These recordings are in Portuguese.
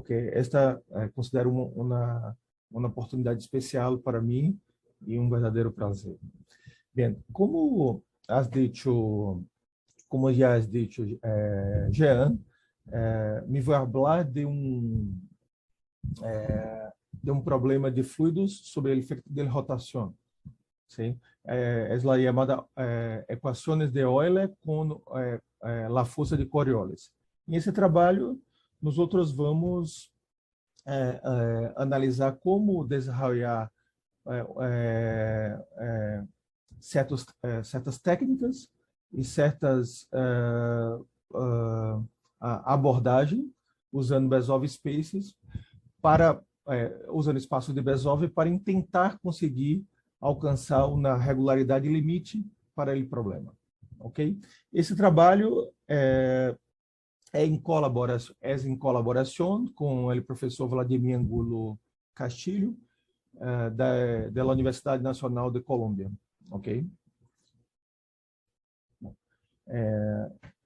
ok? Esta considero uma oportunidade especial para mim e um verdadeiro prazer. Bem, como já has dicho, Jean, me vou falar de um problema de fluidos sobre o efeito de rotação. ¿Sí? Es la llamada equações de Euler com a força de Coriolis. Nesse trabalho, nós vamos analisar como desenvolver certas técnicas e certas abordagens usando Bezoff Spaces usando espaço de Bezoff para tentar conseguir alcançar uma regularidade limite para o problema, ok? Esse trabalho é em colaboração com o professor Vladimir Angulo Castilho, da Universidade Nacional de Colômbia, ok?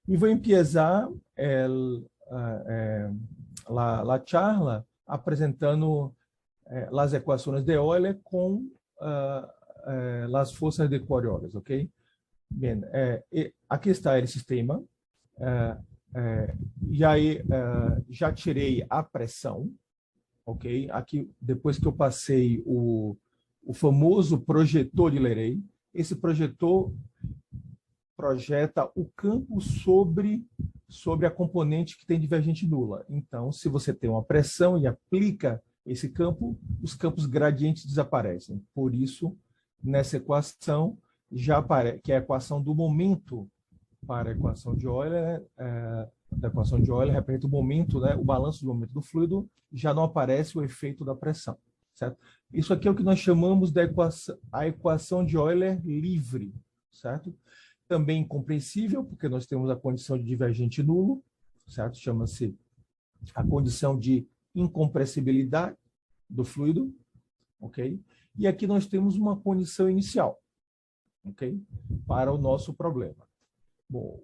E vou começar a charla apresentando as equações de Euler com as forças de Coriolis, ok? Bem, aqui está o sistema. Já tirei a pressão, ok? Aqui, depois que eu passei o famoso projetor de Leray, esse projetor projeta o campo sobre a componente que tem divergente nula. Então, se você tem uma pressão e aplica esse campo, os campos gradientes desaparecem. Por isso, nessa equação, já aparece, que é a equação do momento para a equação de Euler, da equação de Euler, representa o momento, né, o balanço do momento do fluido, já não aparece o efeito da pressão, certo? Isso aqui é o que nós chamamos de a equação de Euler livre, certo? Também incompreensível, porque nós temos a condição de divergente nulo, certo? Chama-se a condição de incompressibilidade do fluido, ok? E aqui nós temos uma condição inicial, ok? Para o nosso problema. Bom,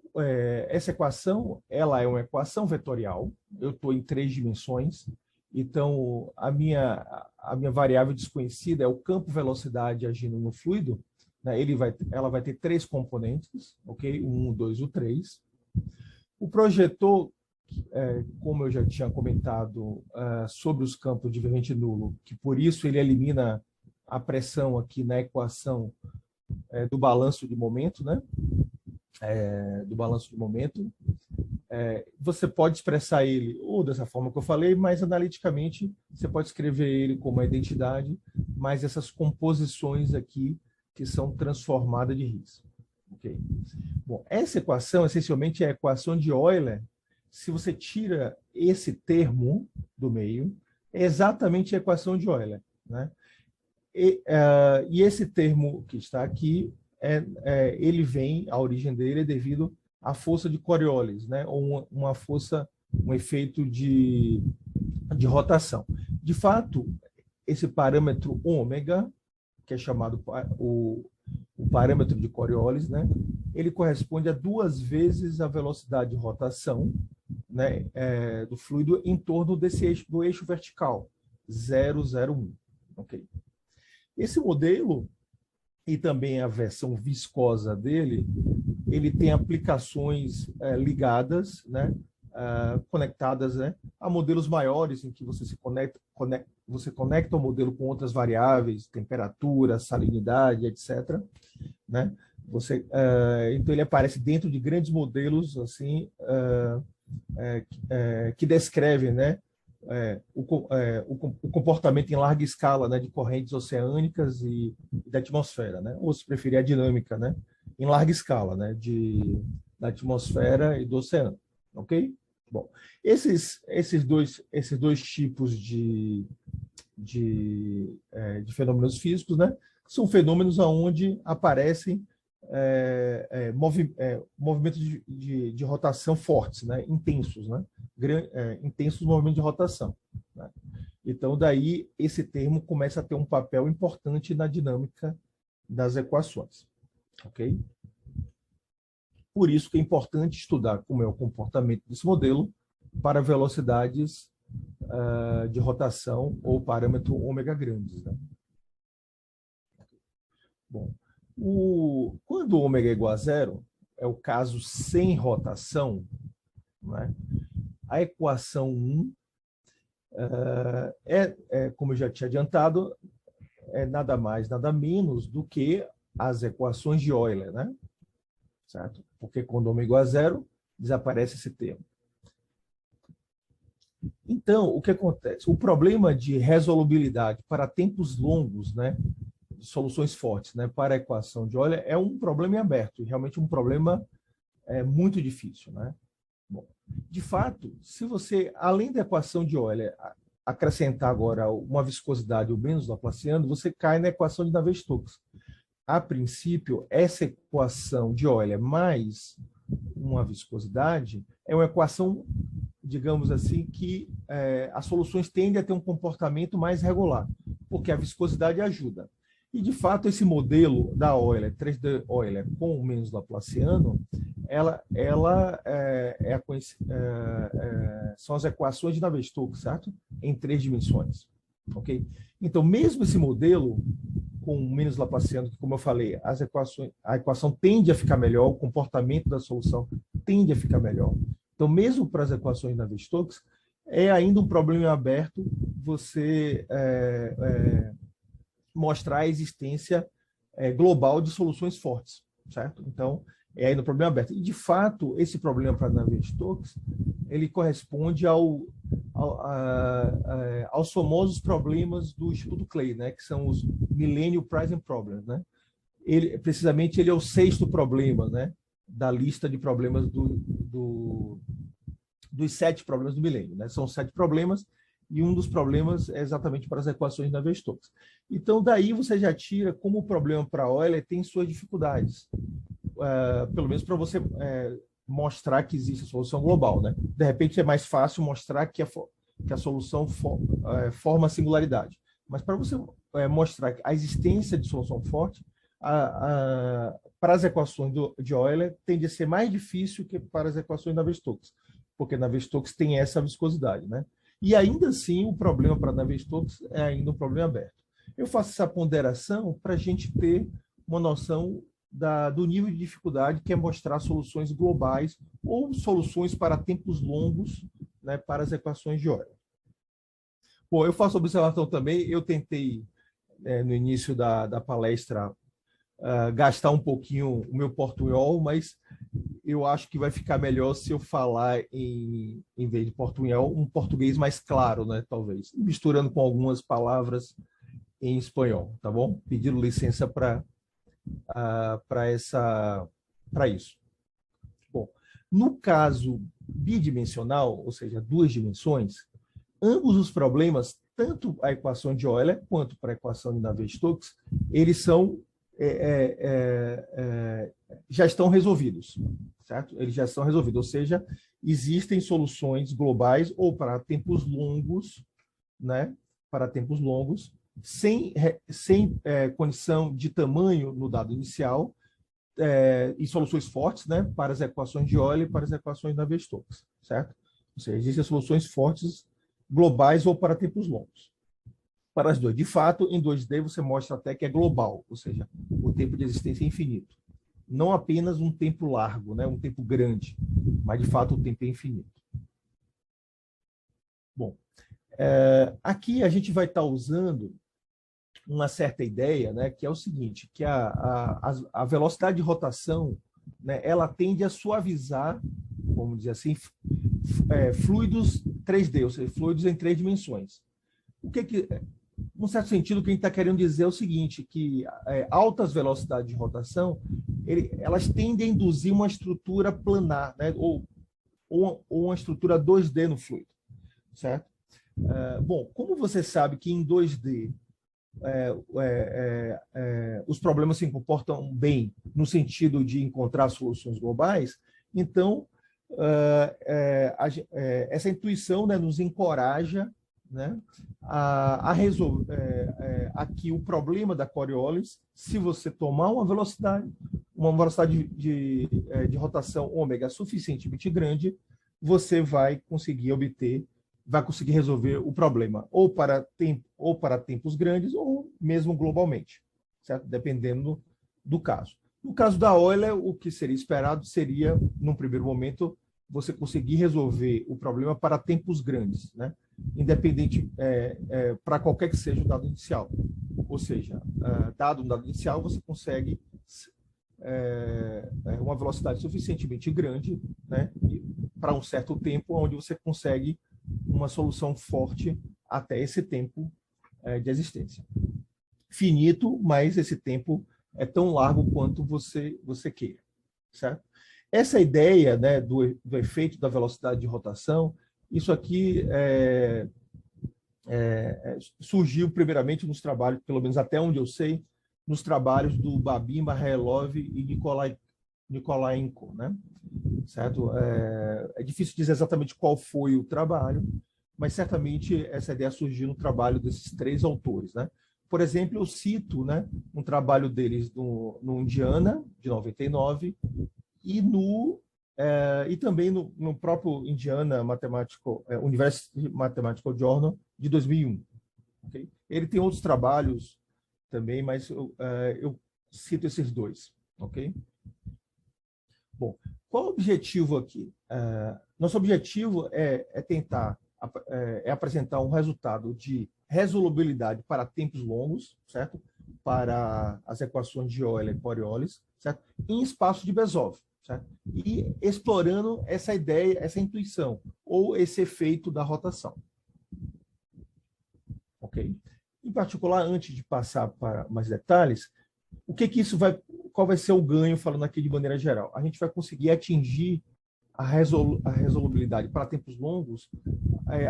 essa equação, ela é uma equação vetorial, eu estou em 3 dimensões, então a minha variável desconhecida é o campo velocidade agindo no fluido, né? Ela vai ter 3 componentes, ok? 1, 2 e 3. O projetor, como eu já tinha comentado sobre os campos divergente nulo, que por isso ele elimina a pressão aqui na equação do balanço de momento, né? Do balanço de momento. Você pode expressar ele ou dessa forma que eu falei, mas analiticamente você pode escrever ele como uma identidade, mas essas composições aqui que são transformadas de Higgs. Okay? Bom, essa equação essencialmente é a equação de Euler. Se você tira esse termo do meio, é exatamente a equação de Euler, né? E esse termo que está aqui, ele vem, a origem dele é devido à força de Coriolis, né? Ou uma força, um efeito de rotação. De fato, esse parâmetro ômega, que é chamado o parâmetro de Coriolis, né? Ele corresponde a 2 vezes a velocidade de rotação, né, do fluido em torno do eixo vertical, 0,01. Okay? Esse modelo, e também a versão viscosa dele, ele tem aplicações ligadas, né, conectadas, né, a modelos maiores, em que você se conecta o modelo com outras variáveis, temperatura, salinidade, etc. Né? Então, ele aparece dentro de grandes modelos assim, que descrevem, né, o comportamento em larga escala, né, de correntes oceânicas e da atmosfera, né? Ou, se preferir, a dinâmica, né, em larga escala, né, da atmosfera e do oceano. Ok? Bom, esses dois tipos de fenômenos físicos, né, são fenômenos onde aparecem movimentos de rotação fortes, né, intensos, né, intensos movimentos de rotação. Né? Então, daí, esse termo começa a ter um papel importante na dinâmica das equações. Ok? Por isso que é importante estudar como é o comportamento desse modelo para velocidades de rotação ou parâmetro ômega grandes, né? Bom, quando o ômega é igual a zero, é o caso sem rotação, né? A equação 1 como eu já tinha adiantado, é nada mais, nada menos do que as equações de Euler, né? Certo? Porque quando ômega é igual a zero, desaparece esse termo. Então, o que acontece? O problema de resolubilidade para tempos longos, né, de soluções fortes, né, para a equação de Euler é um problema em aberto, e realmente um problema muito difícil, né? Bom, de fato, se você, além da equação de Euler, acrescentar agora uma viscosidade ou menos laplaciano, você cai na equação de Navier-Stokes. A princípio, essa equação de Euler mais uma viscosidade é uma equação, digamos assim, que as soluções tendem a ter um comportamento mais regular, porque a viscosidade ajuda. E, de fato, esse modelo da Euler, 3D Euler, com o menos laplaciano, são as equações de Navier-Stokes, certo? Em 3 dimensões. Ok? Então, mesmo esse modelo com menos laplaciano, que, como eu falei, a equação tende a ficar melhor, o comportamento da solução tende a ficar melhor. Então, mesmo para as equações de Navier-Stokes, é ainda um problema aberto você mostrar a existência global de soluções fortes, certo? Então, é ainda um problema aberto. E, de fato, esse problema para Navier-Stokes, ele corresponde aos famosos problemas do Instituto Clay, né, que são os Millennium Pricing Problems, né? Precisamente, ele é o 6º problema, né, da lista de problemas dos 7 problemas do milênio, né? São 7 problemas e um dos problemas é exatamente para as equações de Navier-Stokes. Então, daí você já tira como o problema para Euler tem suas dificuldades, pelo menos para você mostrar que existe a solução global, né? De repente, é mais fácil mostrar que a solução forma a singularidade. Mas para você mostrar a existência de solução forte, para as equações de Euler, tende a ser mais difícil que para as equações de Navier-Stokes, porque Navier-Stokes tem essa viscosidade, né? E ainda assim, o problema para Navier-Stokes é ainda um problema aberto. Eu faço essa ponderação para a gente ter uma noção do nível de dificuldade que é mostrar soluções globais ou soluções para tempos longos, né, para as equações de Euler. Bom, eu faço observação também, eu tentei, no início da palestra, gastar um pouquinho o meu portunhol, mas eu acho que vai ficar melhor se eu falar, em vez de portunhol, um português mais claro, né, talvez, misturando com algumas palavras em espanhol, tá bom? Pedindo licença para isso. Bom, no caso bidimensional, ou seja, 2 dimensões, ambos os problemas, tanto a equação de Euler quanto para a equação de Navier-Stokes, eles já estão resolvidos, certo? Eles já estão resolvidos, ou seja, existem soluções globais ou para tempos longos, né? Para tempos longos, sem condição de tamanho no dado inicial, e soluções fortes, né, para as equações de Euler e para as equações de Navier-Stokes, certo? Ou seja, existem soluções fortes globais ou para tempos longos. Para as duas, de fato, em 2D você mostra até que é global, ou seja, o tempo de existência é infinito. Não apenas um tempo largo, né, um tempo grande, mas de fato o tempo é infinito. Bom, aqui a gente vai estar usando uma certa ideia, né, que é o seguinte, que a velocidade de rotação, né, ela tende a suavizar, vamos dizer assim, fluidos 3D, ou seja, fluidos em 3 dimensões. O que num certo sentido, o que a gente está querendo dizer é o seguinte, que altas velocidades de rotação, elas tendem a induzir uma estrutura planar, né, ou uma estrutura 2D no fluido, certo? Bom, como você sabe que em 2D os problemas se comportam bem no sentido de encontrar soluções globais, então essa intuição, né, nos encoraja, né, a resolver aqui o problema da Coriolis. Se você tomar uma velocidade de rotação ômega suficientemente grande, você vai conseguir obter vai conseguir resolver o problema ou para tempos grandes ou mesmo globalmente, certo? Dependendo do caso. No caso da Euler, o que seria esperado seria, num primeiro momento, você conseguir resolver o problema para tempos grandes, né? Independente para qualquer que seja o dado inicial. Ou seja, dado um dado inicial, você consegue uma velocidade suficientemente grande, né, para um certo tempo, onde você consegue uma solução forte até esse tempo de existência. Finito, mas esse tempo é tão largo quanto você queira, certo? Essa ideia, né, do efeito da velocidade de rotação, isso aqui surgiu primeiramente nos trabalhos, pelo menos até onde eu sei, nos trabalhos do Babin, Mihailov e Nikolaenko, né? Certo? É difícil dizer exatamente qual foi o trabalho, mas certamente essa ideia surgiu no trabalho desses três autores, né? Por exemplo, eu cito, né, um trabalho deles no Indiana, de 99, e também no próprio Indiana University Mathematical Journal, de 2001. Okay? Ele tem outros trabalhos também, mas eu cito esses dois. Okay? Bom, qual o objetivo aqui? Nosso objetivo é tentar apresentar um resultado de resolubilidade para tempos longos, certo? Para as equações de Euler e Coriolis, certo? Em espaço de Bezov, certo? E explorando essa ideia, essa intuição, ou esse efeito da rotação. Ok? Em particular, antes de passar para mais detalhes, qual vai ser o ganho, falando aqui de maneira geral? A gente vai conseguir atingir a resolubilidade para tempos longos,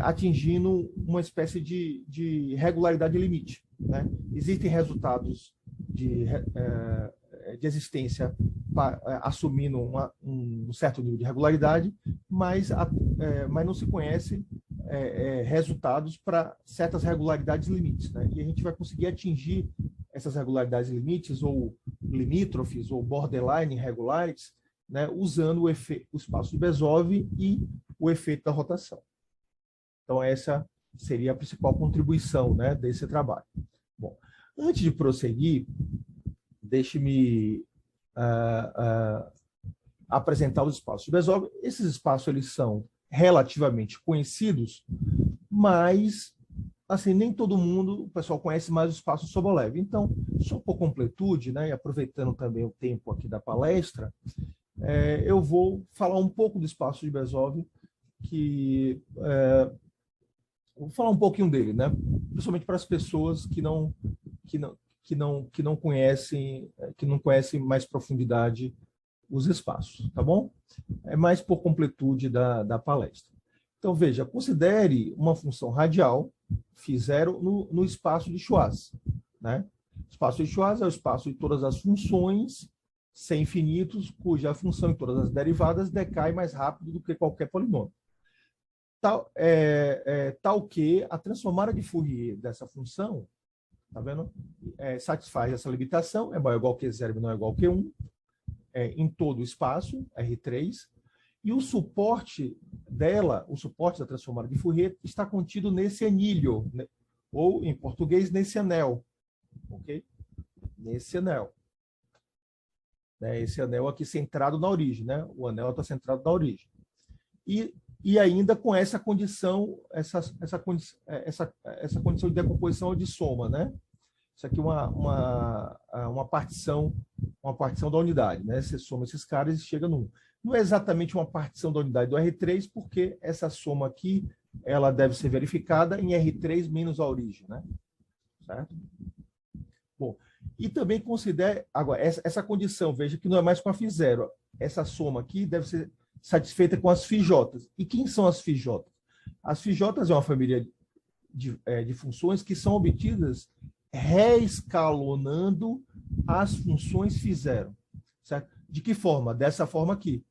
atingindo uma espécie de regularidade limite, né? Existem resultados de existência assumindo um certo nível de regularidade, mas não se conhece resultados para certas regularidades limites, né? E a gente vai conseguir atingir essas regularidades limites, ou limítrofes, ou borderline regulares, né, usando o espaço de Bezov e o efeito da rotação. Então, essa seria a principal contribuição, né, desse trabalho. Bom, antes de prosseguir, deixe-me apresentar os espaços de Bezov. Esses espaços eles são relativamente conhecidos, mas assim, nem todo mundo, o pessoal conhece mais o espaço Sobolev. Então, só por completude, né, e aproveitando também o tempo aqui da palestra, eu vou falar um pouco do espaço de Bezov, vou falar um pouquinho dele, né, principalmente para as pessoas que não conhecem mais profundidade os espaços, tá bom? É mais por completude da palestra. Então, veja, considere uma função radial φ0 no espaço de Schwarz, né? O espaço de Schwarz é o espaço de todas as funções sem infinitos, cuja função em todas as derivadas decai mais rápido do que qualquer polinômio. Tal que a transformada de Fourier dessa função, tá vendo? Satisfaz essa limitação, é maior ou igual que 0 e menor ou igual que 1, em todo o espaço, R3, e o suporte da transformada de Fourier, está contido nesse anilho, né? Ou, em português, nesse anel. Ok? Nesse anel. Esse anel aqui centrado na origem, né? O anel está centrado na origem. E ainda com essa condição, essa condição de decomposição ou de soma, né? Isso aqui é uma partição da unidade, né? Você soma esses caras e chega no 1. Não é exatamente uma partição da unidade do R3, porque essa soma aqui ela deve ser verificada em R3 menos a origem, né? Certo? Bom, e também considere agora essa condição, veja que não é mais com a φ0. Essa soma aqui deve ser satisfeita com as φj. E quem são as φj? As φj é uma família de funções que são obtidas reescalonando as funções φ0. Certo? De que forma? Dessa forma aqui.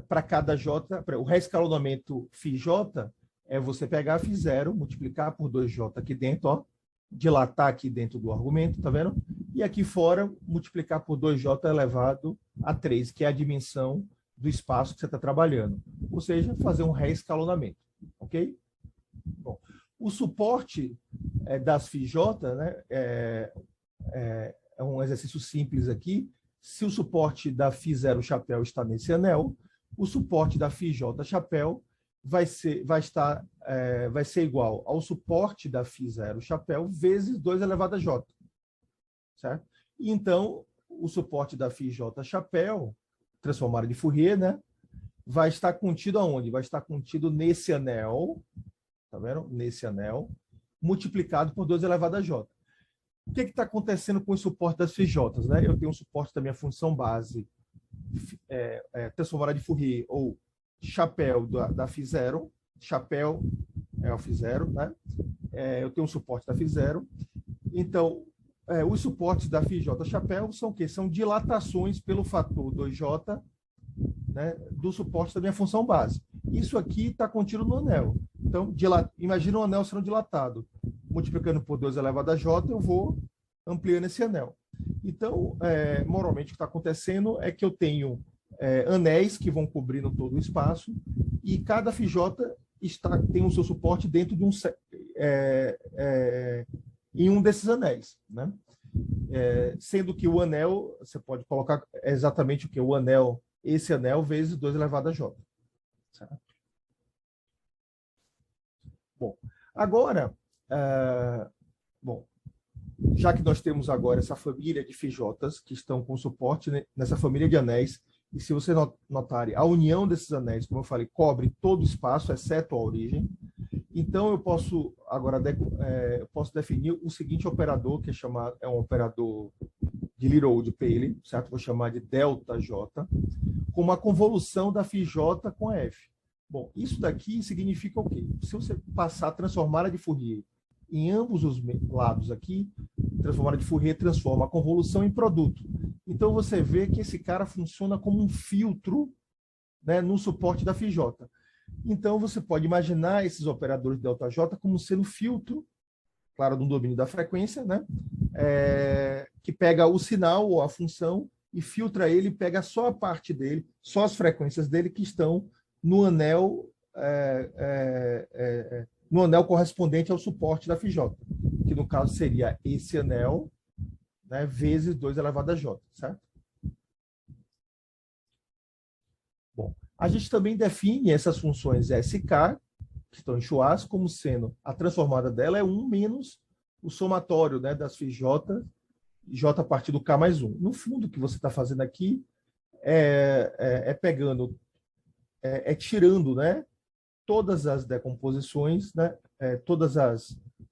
Para cada j, o reescalonamento φj é você pegar φ0, multiplicar por 2j aqui dentro, ó, dilatar aqui dentro do argumento, tá vendo? E aqui fora, multiplicar por 2j elevado a 3, que é a dimensão do espaço que você está trabalhando. Ou seja, fazer um reescalonamento, ok? Bom, o suporte das FJ, né, é um exercício simples aqui. Se o suporte da Φ0 chapéu está nesse anel, o suporte da FJ chapéu vai ser igual ao suporte da Φ0 chapéu vezes 2 elevado a J. Certo? Então, o suporte da FJ chapéu, transformada de Fourier, né, vai estar contido aonde? Vai estar contido nesse anel, tá vendo? Nesse anel, multiplicado por 2 elevado a J. O que está acontecendo com o suporte das FJ? Né? Eu tenho um suporte da minha função base, transformada de Fourier, ou chapéu da Φ0, chapéu é o Φ0, né? Eu tenho um suporte da Φ0. Então, os suportes da FJ chapéu são o quê? São dilatações pelo fator 2J, né, do suporte da minha função base. Isso aqui está contido no anel. Então, imagina um anel sendo dilatado. Multiplicando por 2 elevado a J, eu vou ampliando esse anel. Então, moralmente, o que está acontecendo é que eu tenho anéis que vão cobrindo todo o espaço e cada FJ tem o seu suporte dentro de em um desses anéis, né? Sendo que o anel, você pode colocar exatamente o que? O anel, esse anel vezes 2 elevado a J. Certo? Bom, agora, já que nós temos agora essa família de FJs que estão com suporte nessa família de anéis, e se você notarem, a união desses anéis, como eu falei, cobre todo o espaço, exceto a origem. Então, eu posso agora definir o seguinte operador, que é um operador de Littlewood-Paley, certo? Vou chamar de ΔJ, com uma convolução da FJ com a F. Bom, isso daqui significa o quê? Se você passar a transformada de Fourier em ambos os lados aqui, transformada de Fourier transforma a convolução em produto. Então, você vê que esse cara funciona como um filtro, né, no suporte da FJ. Então, você pode imaginar esses operadores de ΔJ como sendo filtro, claro, no domínio da frequência, né, que pega o sinal ou a função e filtra ele, pega só a parte dele, só as frequências dele que estão no anel correspondente ao suporte da FJ, que no caso seria esse anel, né, vezes 2 elevado a J, certo? Bom, a gente também define essas funções SK, que estão em Schwarz, como sendo a transformada dela é 1 menos o somatório, né, das FJ, J a partir do K mais 1. No fundo, o que você está fazendo aqui tirando, né, todas as decomposições, né,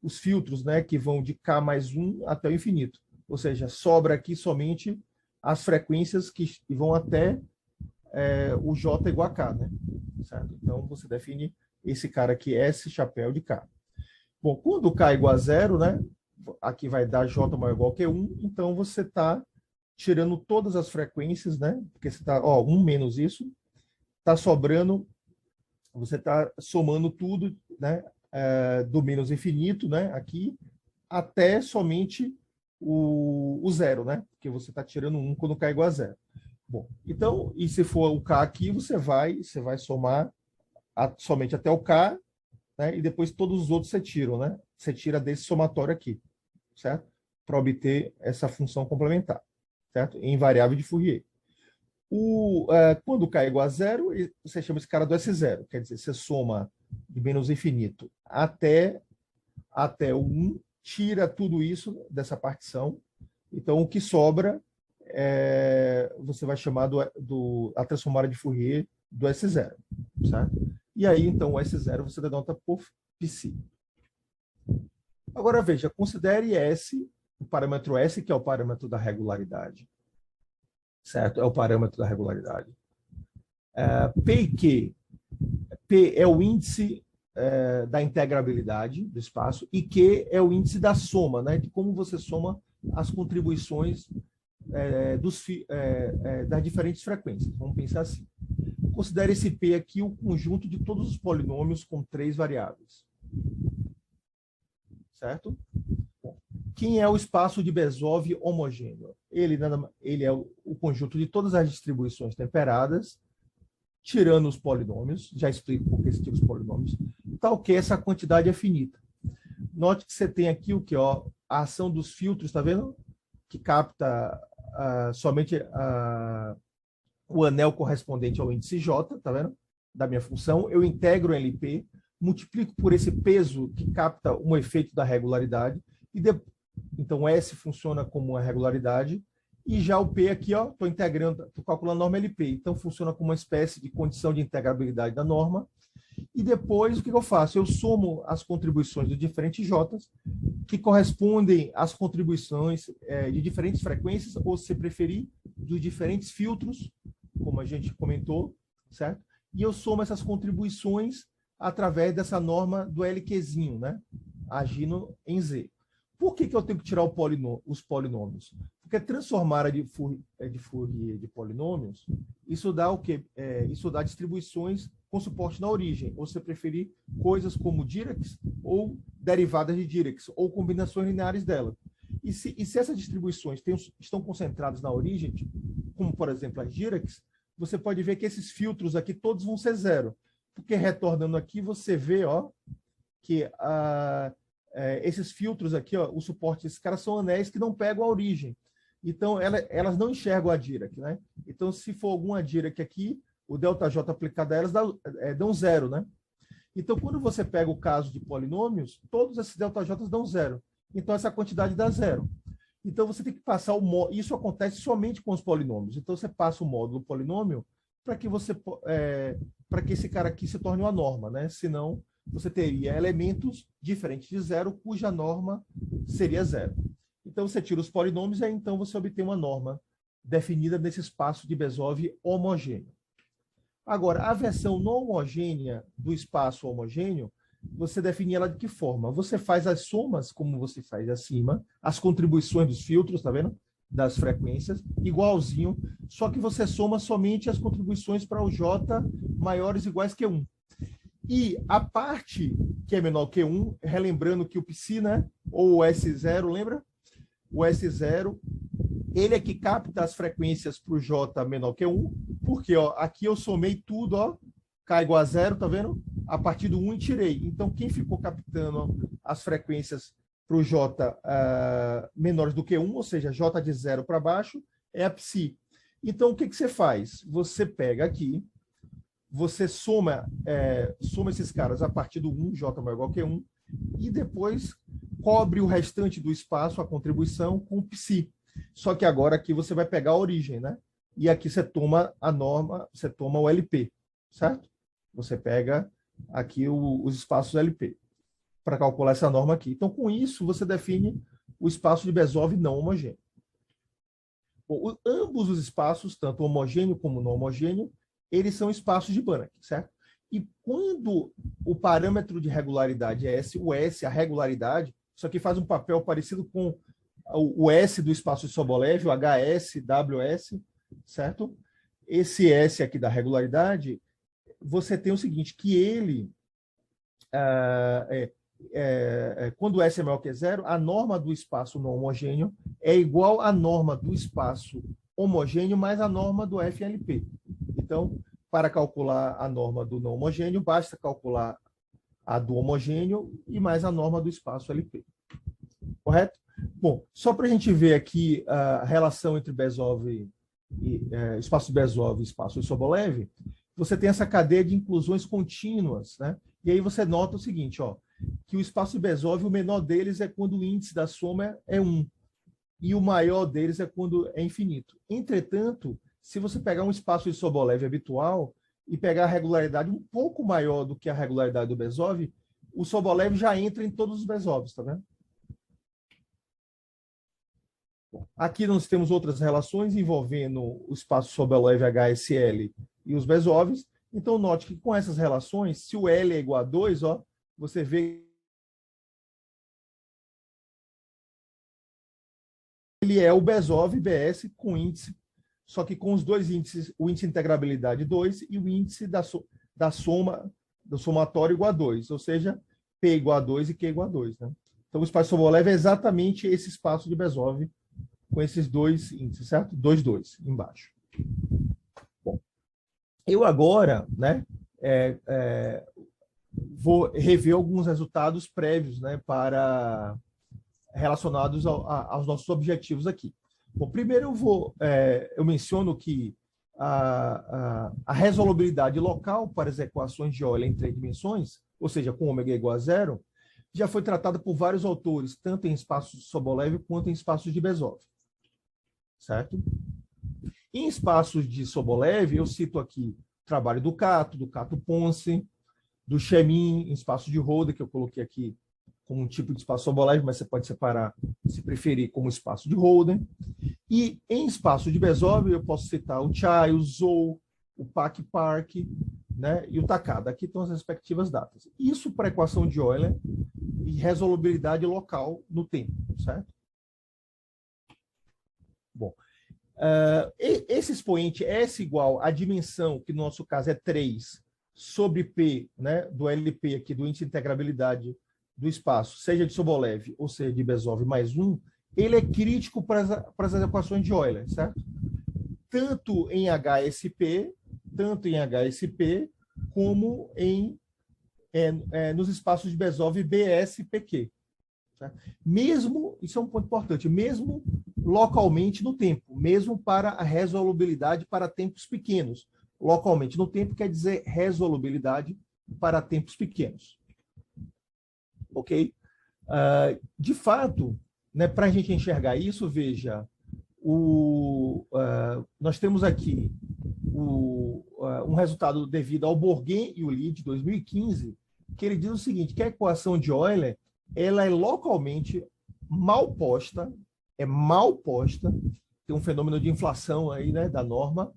os filtros, né, que vão de K mais 1 até o infinito. Ou seja, sobra aqui somente as frequências que vão até o J igual a K, né? Certo? Então, você define esse cara aqui, S chapéu de K. Bom, quando K é igual a 0, né, aqui vai dar J maior ou igual que 1, então você está tirando todas as frequências, né? Porque você está, 1 menos isso, está sobrando, você está somando tudo, né, do menos infinito, né, aqui, até somente o zero, né? Porque você está tirando 1 quando K é igual a 0. Bom, então, e se for o K aqui, você vai somar somente até o K, né, e depois todos os outros você tira, né? Você tira desse somatório aqui, certo? Para obter essa função complementar, certo? Em variável de Fourier. Quando K é igual a 0, você chama esse cara do S0, quer dizer, você soma de menos infinito até o 1, tira tudo isso dessa partição, então o que sobra você vai chamar a transformada de Fourier do S0, certo? E aí, então, o S0 você denota por psi. Agora, veja, considere S, o parâmetro S, que é o parâmetro da regularidade, certo? É o parâmetro da regularidade. P e Q. P é o índice da integrabilidade do espaço e Q é o índice da soma, né? De como você soma as contribuições das diferentes frequências. Vamos pensar assim. Considere esse P aqui o conjunto de todos os polinômios com 3 variáveis. Certo? Quem é o espaço de Bezow homogêneo? Ele é o conjunto de todas as distribuições temperadas, tirando os polinômios. Já explico por que se tira os polinômios. tá ok, essa quantidade é finita. Note que você tem aqui o que? Ó, a ação dos filtros, tá vendo? Que capta somente o anel correspondente ao índice J, tá vendo? Da minha função. Eu integro o LP, multiplico por esse peso que capta um efeito da regularidade, então S funciona como uma regularidade, e já o P aqui, ó, estou integrando, estou calculando a norma LP, então funciona como uma espécie de condição de integrabilidade da norma. E depois, o que eu faço? Eu somo as contribuições dos diferentes J's, que correspondem às contribuições de diferentes frequências, ou, se preferir, dos diferentes filtros, como a gente comentou, certo? E eu somo essas contribuições através dessa norma do LQzinho, né? Agindo em Z. Por que eu tenho que tirar os polinômios? Porque transformar de Fourier de polinômios, isso dá o quê? Isso dá distribuições com suporte na origem, ou se preferir, coisas como Diracs ou derivadas de Diracs, ou combinações lineares delas. E se essas distribuições estão concentradas na origem, como, por exemplo, as Diracs, você pode ver que esses filtros aqui todos vão ser zero. Porque, retornando aqui, você vê ó, que esses filtros aqui, ó, o suporte desses caras são anéis que não pegam a origem. Então, elas não enxergam a Dirac, né? Então, se for alguma Dirac aqui, o ΔJ aplicado a elas dão zero, né? Então, quando você pega o caso de polinômios, todos esses ΔJ dão zero. Então, essa quantidade dá zero. Então, você tem que passar o módulo. Isso acontece somente com os polinômios. Então, você passa o módulo polinômio para que para que esse cara aqui se torne uma norma, né? Senão, você teria elementos diferentes de zero, cuja norma seria zero. Então, você tira os polinômios e aí, então, você obtém uma norma definida nesse espaço de Bezov homogêneo. Agora, a versão não homogênea do espaço homogêneo, você define ela de que forma? Você faz as somas, como você faz acima, as contribuições dos filtros, tá vendo? Das frequências, igualzinho, só que você soma somente as contribuições para o J maiores ou iguais que 1. E a parte que é menor que 1, relembrando que o Psi, né? Ou o S0, lembra? O S0, ele é que capta as frequências para o J menor que 1, porque ó, aqui eu somei tudo, ó, K igual a 0, tá vendo? A partir do 1 e tirei. Então, quem ficou captando ó, as frequências para o J menores do que 1, ou seja, J de 0 para baixo, é a Psi. Então, o que você faz? Você pega aqui, você soma esses caras a partir do 1, J maior ou igual que 1, e depois cobre o restante do espaço, a contribuição, com o Psi. Só que agora aqui você vai pegar a origem, né? E aqui você toma a norma, você toma o LP, certo? Você pega aqui os espaços LP para calcular essa norma aqui. Então, com isso, você define o espaço de Bezov não homogêneo. Bom, ambos os espaços, tanto homogêneo como não homogêneo, eles são espaços de Banach, certo? E quando o parâmetro de regularidade é S, o S, a regularidade, isso aqui faz um papel parecido com o S do espaço de Sobolev, o HS, WS, certo? Esse S aqui da regularidade, você tem o seguinte, que ele, quando S é maior que zero, a norma do espaço não homogêneo é igual à norma do espaço homogêneo mais a norma do FLP. Então, para calcular a norma do não homogêneo, basta calcular a do homogêneo e mais a norma do espaço LP. Correto? Bom, só para a gente ver aqui a relação entre Bezov espaço de Bezov e espaço de Sobolev, você tem essa cadeia de inclusões contínuas, né? E aí você nota o seguinte, ó, que o espaço de Bezov, o menor deles é quando o índice da soma é 1, e o maior deles é quando é infinito. Entretanto, se você pegar um espaço de Sobolev habitual e pegar a regularidade um pouco maior do que a regularidade do Bezov, o Sobolev já entra em todos os Bezovs, tá vendo? Aqui nós temos outras relações envolvendo o espaço Sobolev HSL e os Bezovs. Então, note que com essas relações, se o L é igual a 2, ó, você vê que ele é o Bezov BS com índice, só que com os dois índices, o índice de integrabilidade 2 e o índice da soma, do somatório igual a 2, ou seja, P igual a 2 e Q igual a 2. Né? Então, o espaço Sobolev é exatamente esse espaço de Bezov com esses dois índices, certo? 2, 2, embaixo. Bom, eu agora, né, vou rever alguns resultados prévios, né, relacionados aos nossos objetivos aqui. Bom, primeiro eu menciono que a resolubilidade local para as equações de Euler em 3 dimensões, ou seja, com ômega igual a zero, já foi tratada por vários autores, tanto em espaços de Sobolev quanto em espaços de Bezov. Certo? Em espaços de Sobolev, eu cito aqui o trabalho do Cato-Ponce, do Chemin, em espaço de Roda, que eu coloquei aqui como um tipo de espaço Sobolev, mas você pode separar, se preferir, como espaço de Holden. E em espaço de Bezov, eu posso citar o Chai, o Zou, o Pak-Park, né, e o Takada. Aqui estão as respectivas datas. Isso para a equação de Euler e resolubilidade local no tempo, certo? Bom, esse expoente S igual à dimensão, que no nosso caso é 3, sobre P, né, do LP aqui, do índice de integrabilidade do espaço, seja de Sobolev ou seja de Bezov mais 1, ele é crítico para as equações de Euler, certo? Tanto em HSP, como nos espaços de Bezov BS e PQ. Certo? Mesmo, isso é um ponto importante, mesmo localmente no tempo, mesmo para a resolubilidade para tempos pequenos. Localmente no tempo quer dizer resolubilidade para tempos pequenos. Ok? De fato, né, para a gente enxergar isso, veja, nós temos aqui um resultado devido ao Bourgain e o Lie, de 2015, que ele diz o seguinte, que a equação de Euler ela é localmente mal posta, tem um fenômeno de inflação aí, né, da norma,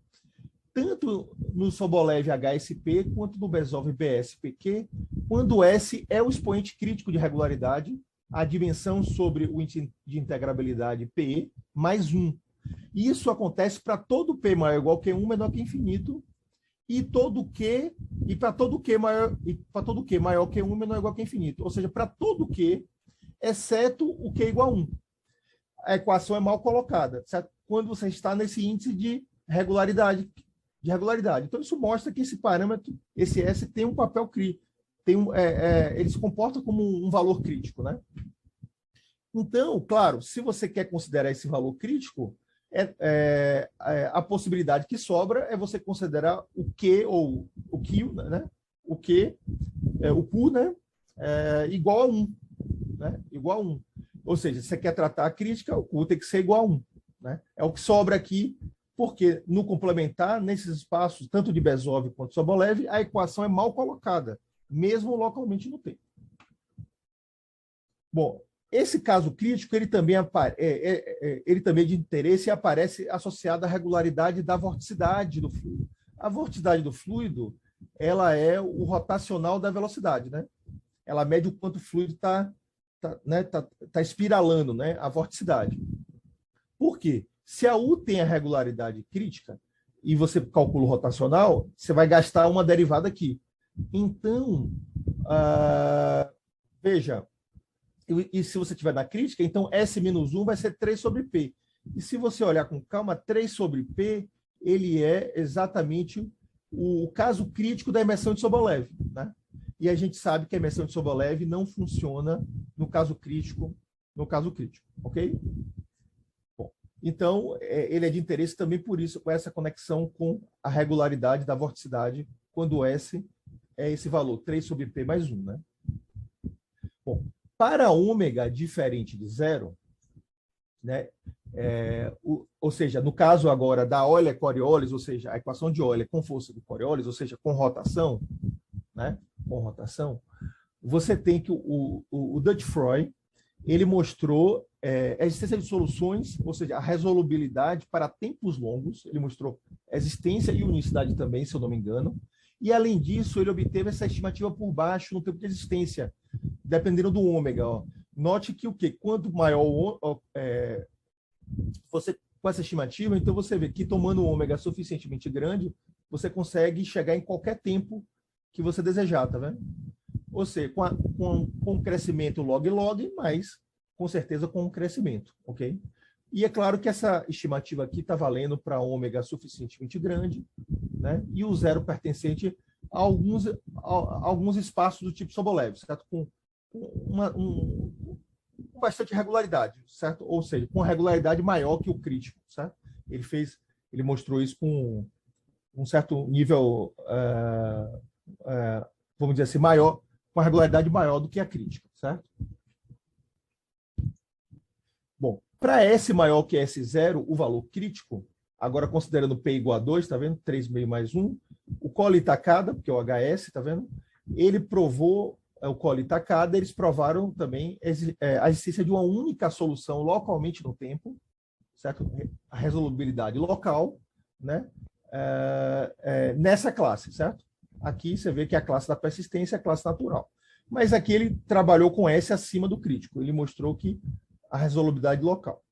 tanto no Sobolev HSP quanto no Bezov BS-PQ, quando S é o expoente crítico de regularidade, a dimensão sobre o índice de integrabilidade P mais 1. Isso acontece para todo P maior ou igual que 1 menor que infinito, e para todo Q maior que 1 menor ou igual que infinito. Ou seja, para todo Q, exceto o Q igual a 1. A equação é mal colocada, certo? Quando você está nesse índice de regularidade. Então, isso mostra que esse parâmetro, esse S, tem um papel crítico. Ele se comporta como um valor crítico, né? Então, claro, se você quer considerar esse valor crítico, a possibilidade que sobra é você considerar o Q, ou o Q, né? O Q, o Q, né? Igual a 1. Né? Igual a 1. Ou seja, se você quer tratar a crítica, o Q tem que ser igual a 1. Né? É o que sobra aqui, porque no complementar, nesses espaços, tanto de Bezov quanto de Sobolev, a equação é mal colocada, mesmo localmente no tempo. Bom, esse caso crítico, ele também é de interesse e aparece associado à regularidade da vorticidade do fluido. A vorticidade do fluido, ela é o rotacional da velocidade, né? Ela mede o quanto o fluido está espiralando, né? A vorticidade. Por quê? Se a U tem a regularidade crítica e você calcula o rotacional, você vai gastar uma derivada aqui. Então, veja, e se você estiver na crítica, então S menos 1 vai ser 3 sobre P. E se você olhar com calma, 3 sobre P, ele é exatamente o caso crítico da imersão de Sobolev. Né? E a gente sabe que a imersão de Sobolev não funciona no caso crítico, ok? Bom, então, ele é de interesse também por isso, com essa conexão com a regularidade da vorticidade, quando S é esse valor, 3 sobre P mais 1. Né? Bom, para ômega diferente de zero, né, ou seja, no caso agora da Euler-Coriolis, ou seja, a equação de Euler com força do Coriolis, ou seja, com rotação, né, você tem que o Dutch-Freud, ele mostrou a existência de soluções, ou seja, a resolubilidade para tempos longos, ele mostrou existência e unicidade também, se eu não me engano, e além disso, ele obteve essa estimativa por baixo no tempo de existência, dependendo do ômega. Ó. Note que o quê? Quanto maior você com essa estimativa, então você vê que tomando um ômega suficientemente grande, você consegue chegar em qualquer tempo que você desejar, tá vendo? Ou seja, com crescimento log-log, mas com certeza com um crescimento, ok? E é claro que essa estimativa aqui está valendo para ômega suficientemente grande, né? E o zero pertencente a alguns espaços do tipo Sobolev, certo? Com bastante regularidade, certo? Ou seja, com uma regularidade maior que o crítico, certo? Ele mostrou isso com um certo nível, vamos dizer assim, maior, com uma regularidade maior do que a crítica, certo? Bom, para S maior que S0, o valor crítico, agora considerando P igual a 2, está vendo? 3,5 mais 1, o Colli Takada, que é o HS, está vendo? Ele provou, o Colli Takada, eles provaram também a existência de uma única solução localmente no tempo, certo? A resolubilidade local, né? Nessa classe, certo? Aqui você vê que a classe da persistência é a classe natural. Mas aqui ele trabalhou com S acima do crítico. Ele mostrou que a resolubilidade local.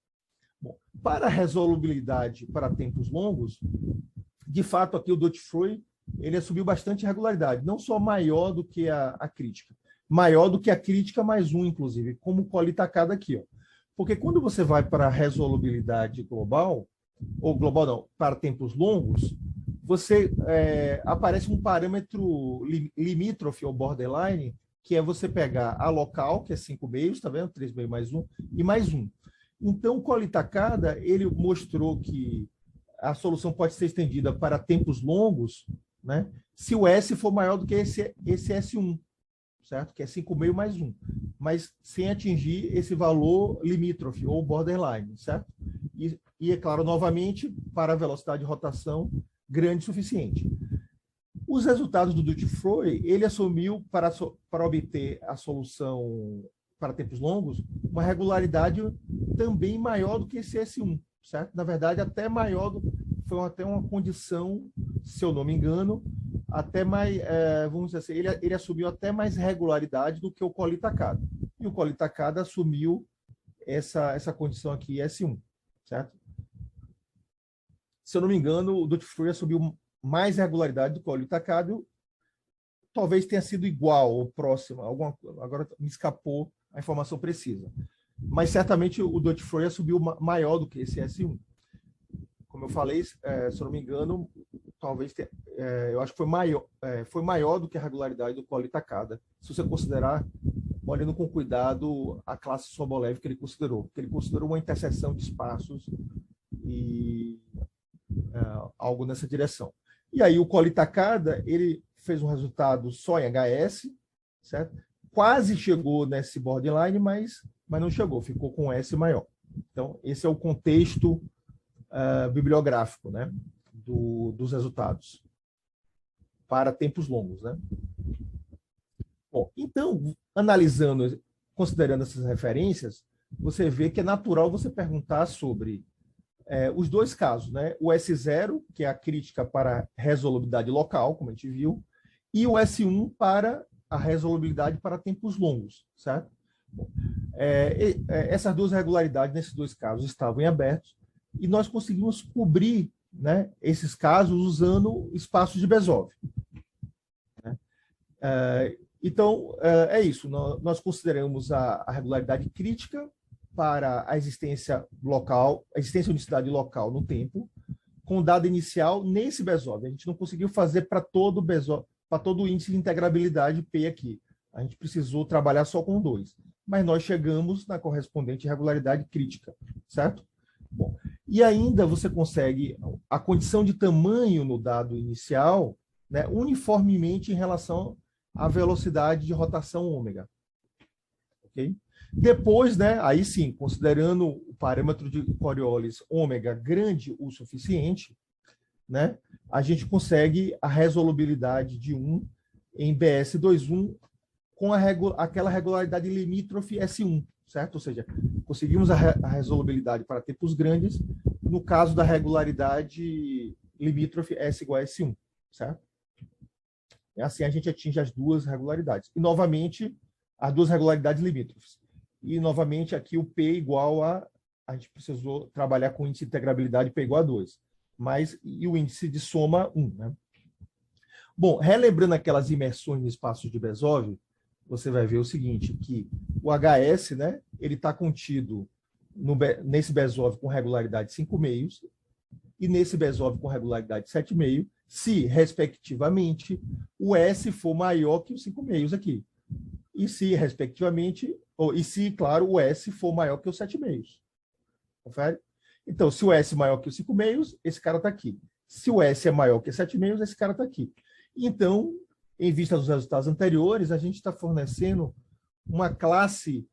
Bom, para a resolubilidade para tempos longos, de fato, aqui o Godefroy ele assumiu bastante regularidade, não só maior do que a crítica, maior do que a crítica mais um, inclusive, como o Colli Takada aqui. Ó. Porque quando você vai para a resolubilidade global, ou global não, para tempos longos, você aparece um parâmetro limítrofe ou borderline, que é você pegar a local, que é 5 meios, tá vendo? 3 meios mais 1, e mais 1. Então, o Colli Takada, ele mostrou que a solução pode ser estendida para tempos longos, né? Se o S for maior do que esse S1, certo? Que é 5 meio mais 1, mas sem atingir esse valor limítrofe ou borderline, certo? E é claro, novamente, para a velocidade de rotação grande o suficiente. Os resultados do Godefroy, ele assumiu para obter a solução para tempos longos uma regularidade também maior do que esse S1, certo? Na verdade, até maior, foi até uma condição, se eu não me engano, até mais, vamos dizer assim, ele assumiu até mais regularidade do que o Colli Takada. E o Colli Takada assumiu essa condição aqui S1, certo? Se eu não me engano, o Godefroy assumiu mais regularidade do Colli Takada, talvez tenha sido igual ou próxima, agora me escapou a informação precisa. Mas certamente o Godefroy subiu maior do que esse S1. Como eu falei, se eu não me engano, talvez tenha, eu acho que foi maior do que a regularidade do Colli Takada, se você considerar, olhando com cuidado, a classe Sobolev que ele considerou. Porque ele considerou uma interseção de espaços e algo nessa direção. E aí o Colli Takada, ele fez um resultado só em HS, certo? Quase chegou nesse borderline, mas não chegou, ficou com S maior. Então, esse é o contexto bibliográfico, né, dos resultados para tempos longos, né? Bom, então, analisando, considerando essas referências, você vê que é natural você perguntar sobre os dois casos, né? O S0, que é a crítica para resolubilidade local, como a gente viu, e o S1 para a resolubilidade para tempos longos, certo? Bom, essas duas regularidades nesses dois casos estavam em aberto e nós conseguimos cobrir, né, esses casos usando espaços de Bezov. Né? Então, é isso. Nós consideramos a regularidade crítica para a existência local, a existência de unicidade local no tempo, com dado inicial nesse Bezov. A gente não conseguiu fazer para todo Bezov, para todo o índice de integrabilidade P aqui. A gente precisou trabalhar só com 2. Mas nós chegamos na correspondente regularidade crítica, certo? Bom, e ainda você consegue a condição de tamanho no dado inicial, né, uniformemente em relação à velocidade de rotação ômega. Ok? Depois, né, aí sim, considerando o parâmetro de Coriolis ômega grande o suficiente, né, a gente consegue a resolubilidade de 1 em BS21 com aquela regularidade limítrofe S1, certo? Ou seja, conseguimos a resolubilidade para tempos grandes no caso da regularidade limítrofe S igual a S1, certo? E assim a gente atinge as duas regularidades. E, novamente, as duas regularidades limítrofes. E, novamente, aqui o P igual a gente precisou trabalhar com o índice de integrabilidade P igual a 2. E o índice de soma 1. Né? Bom, relembrando aquelas imersões no espaço de Bezov, você vai ver o seguinte, que o HS, né, ele está contido nesse Bezov com regularidade 5 meios, e nesse Bezoff com regularidade 7,5, se, respectivamente, o S for maior que os 5,5 aqui. E se, respectivamente, e se, claro, o S for maior que os 7,5. Confere? Então, se o S é maior que os 5,5, esse cara está aqui. Se o S é maior que 7,5, esse cara está aqui. Então, em vista dos resultados anteriores, a gente está fornecendo uma classe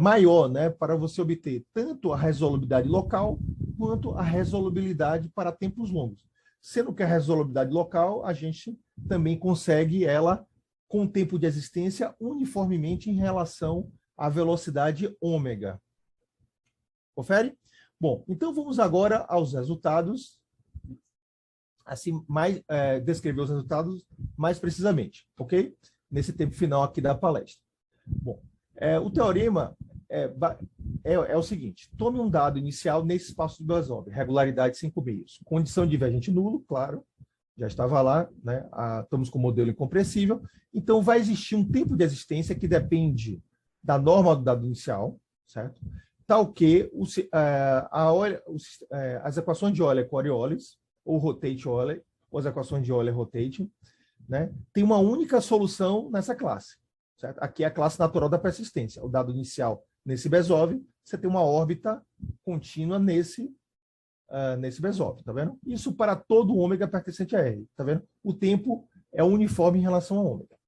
maior, né, para você obter tanto a resolubilidade local quanto a resolubilidade para tempos longos. Sendo que a resolubilidade local, a gente também consegue ela com tempo de existência uniformemente em relação à velocidade ômega. Confere? Bom, então vamos agora aos resultados, assim, descrever os resultados mais precisamente, ok? Nesse tempo final aqui da palestra. Bom, o teorema é o seguinte: tome um dado inicial nesse espaço de Bezoff, regularidade 5,5. Condição divergente nulo, claro, já estava lá, né? Estamos com o modelo incompressível. Então, vai existir um tempo de existência que depende da norma do dado inicial, certo? Tal que as equações de Euler-Coriolis, ou Rotate-Euler, ou as equações de Euler-Rotate, né, tem uma única solução nessa classe. Certo? Aqui é a classe natural da persistência. O dado inicial nesse Bezoff, você tem uma órbita contínua nesse Bezoff, tá vendo? Isso para todo o ômega pertencente a R, tá vendo? O tempo é uniforme em relação ao ômega.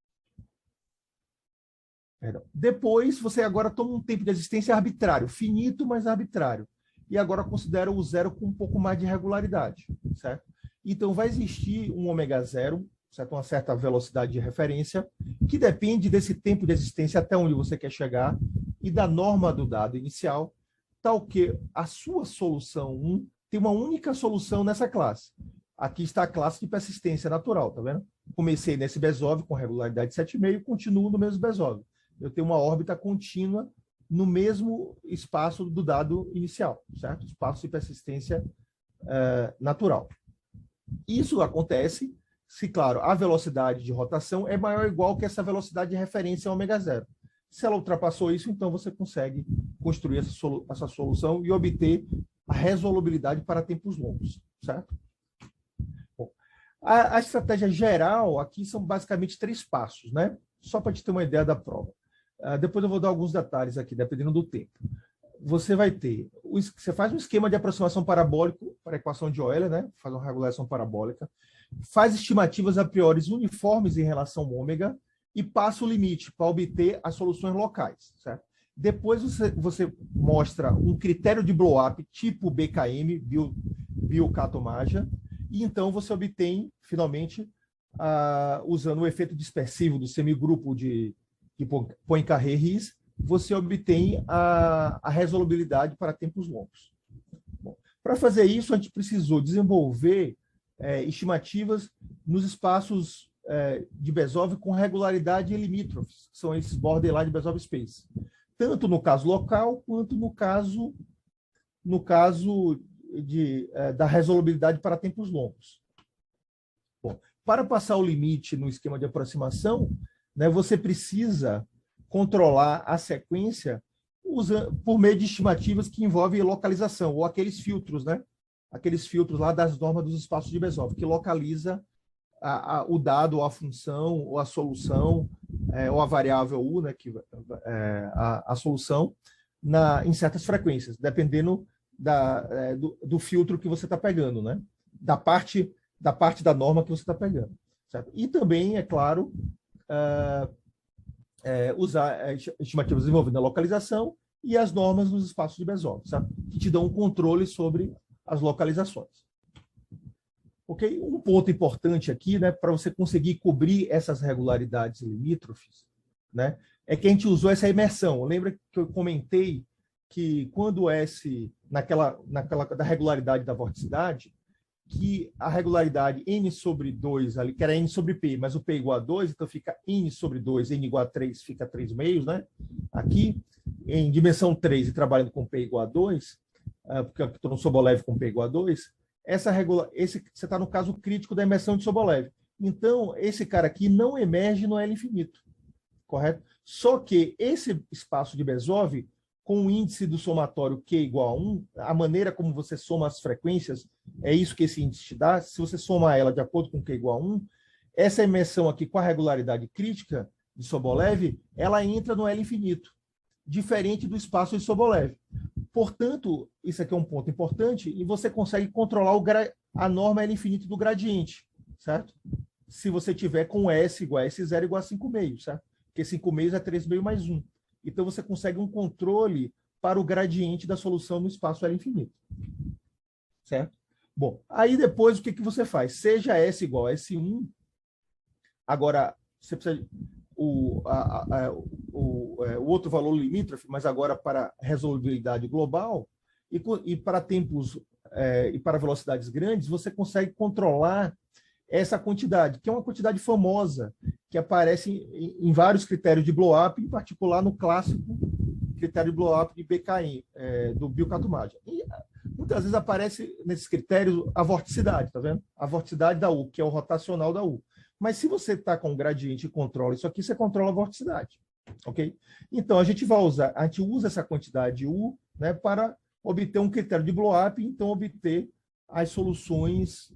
Perdão. Depois, você agora toma um tempo de existência arbitrário, finito, mas arbitrário. E agora considera o zero com um pouco mais de regularidade, certo? Então, vai existir um ômega zero, certo? Uma certa velocidade de referência, que depende desse tempo de existência até onde você quer chegar e da norma do dado inicial, tal que a sua solução 1 tem uma única solução nessa classe. Aqui está a classe de persistência natural, tá vendo? Comecei nesse Bezoff com regularidade 7,5 e continuo no mesmo Bezoff. Eu tenho uma órbita contínua no mesmo espaço do dado inicial, certo? Espaço de persistência natural. Isso acontece se, claro, a velocidade de rotação é maior ou igual que essa velocidade de referência ômega zero. Se ela ultrapassou isso, então você consegue construir essa solução e obter a resolubilidade para tempos longos, certo? Bom, a estratégia geral aqui são basicamente 3 passos, né? Só para te ter uma ideia da prova. Depois eu vou dar alguns detalhes aqui, dependendo do tempo. Você faz um esquema de aproximação parabólico para a equação de Euler, né? Faz uma regulação parabólica, faz estimativas a priori uniformes em relação ao ômega e passa o limite para obter as soluções locais, certo? Depois você mostra um critério de blow-up tipo BKM, Biot-Kato-Maja, e então você obtém, finalmente, usando o efeito dispersivo do semigrupo de Poincaré-Riesz, você obtém a resolubilidade para tempos longos. Para fazer isso, a gente precisou desenvolver estimativas nos espaços de Bezoff com regularidade limítrofes, que são esses borderline de Bezoff space, tanto no caso local quanto no caso da resolubilidade para tempos longos. Bom, para passar o limite no esquema de aproximação, né, você precisa controlar a sequência por meio de estimativas que envolvem localização, ou aqueles filtros, né? Aqueles filtros lá das normas dos espaços de Bezoff, que localiza o dado, ou a função, ou a solução, ou a variável U, né, a solução, em certas frequências, dependendo do filtro que você está pegando, né? Da parte da norma que você está pegando. Certo? E também, é claro, usar estimativas envolvendo a localização e as normas nos espaços de Bezoff, sabe? Que te dão um controle sobre as localizações. Ok? Um ponto importante aqui, né, para você conseguir cobrir essas regularidades limítrofes, né, é que a gente usou essa imersão. Lembra que eu comentei que quando o S, naquela da regularidade da vorticidade, que a regularidade n sobre 2, ali, que era n sobre p, mas o p igual a 2, então fica n sobre 2, n igual a 3, fica 3 meios, né? Aqui, em dimensão 3 e trabalhando com p igual a 2, porque eu estou no Sobolev com p igual a 2, você está no caso crítico da imersão de Sobolev. Então, esse cara aqui não emerge no L infinito, correto? Só que esse espaço de Bezoff com o índice do somatório Q igual a 1, a maneira como você soma as frequências, é isso que esse índice te dá. Se você somar ela de acordo com Q igual a 1, essa imersão aqui com a regularidade crítica de Sobolev, ela entra no L infinito, diferente do espaço de Sobolev. Portanto, isso aqui é um ponto importante, e você consegue controlar a norma L infinito do gradiente, certo? Se você tiver com S igual a S0 igual a 5,5, certo? Porque 5,5 é 3,5 mais 1. Então, você consegue um controle para o gradiente da solução no espaço L infinito. Certo? Bom, aí depois o que você faz? Seja S igual a S1, agora você precisa o outro valor limítrofe, mas agora para resolvibilidade global, e para tempos e para velocidades grandes, você consegue controlar essa quantidade, que é uma quantidade famosa, que aparece em vários critérios de blow-up, em particular no clássico critério de blow-up de BKM, do Bill Katumaj. E muitas vezes aparece nesses critérios a vorticidade, tá vendo? A vorticidade da U, que é o rotacional da U. Mas se você está com gradiente e controla isso aqui, você controla a vorticidade, ok? Então, a gente usa essa quantidade U, né, para obter um critério de blow-up e então obter as soluções